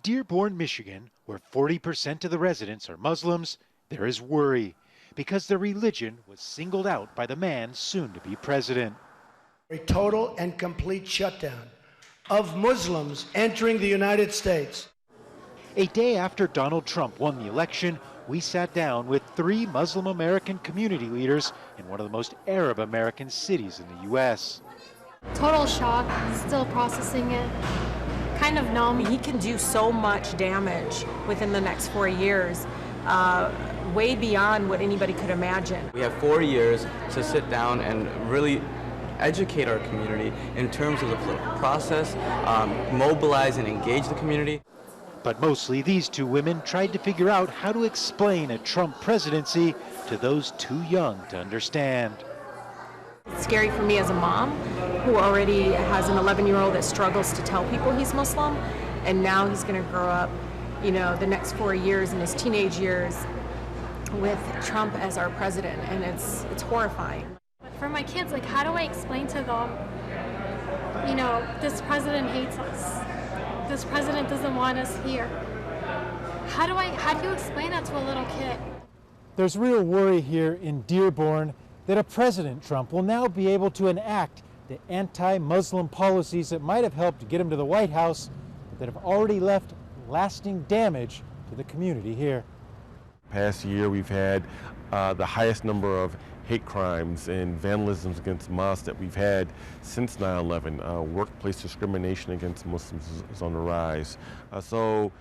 Dearborn, Michigan, where 40% of the residents are Muslims, there is worry because their religion was singled out by the man soon to be president. A total and complete shutdown of Muslims entering the United States. A day after Donald Trump won the election, we sat down with 3 Muslim American community leaders in one of the most Arab American cities in the U.S. Total shock, still processing it, kind of numb. He can do so much damage within the next 4 years, way beyond what anybody could imagine. We have 4 years to sit down and really educate our community in terms of the political process, mobilize and engage the community. But mostly these 2 women tried to figure out how to explain a Trump presidency to those too young to understand. It's scary for me as a mom who already has an 11-year-old that struggles to tell people he's Muslim, and now he's going to grow up, the next 4 years in his teenage years with Trump as our president, and it's horrifying. For my kids, how do I explain to them, this president hates us. This president doesn't want us here. How do you explain that to a little kid? There's real worry here in Dearborn that a President Trump will now be able to enact the anti-Muslim policies that might have helped get him to the White House, but that have already left lasting damage to the community here. Past year we've had the highest number of hate crimes and vandalisms against mosques that we've had since 9/11. Workplace discrimination against Muslims is on the rise. So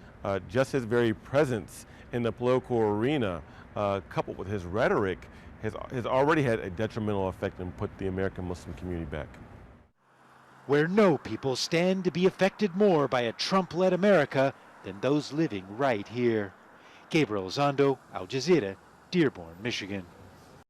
just his very presence in the political arena, coupled with his rhetoric, has already had a detrimental effect and put the American Muslim community back. Where no people stand to be affected more by a Trump-led America than those living right here. Gabriel Zondo, Al Jazeera, Dearborn, Michigan.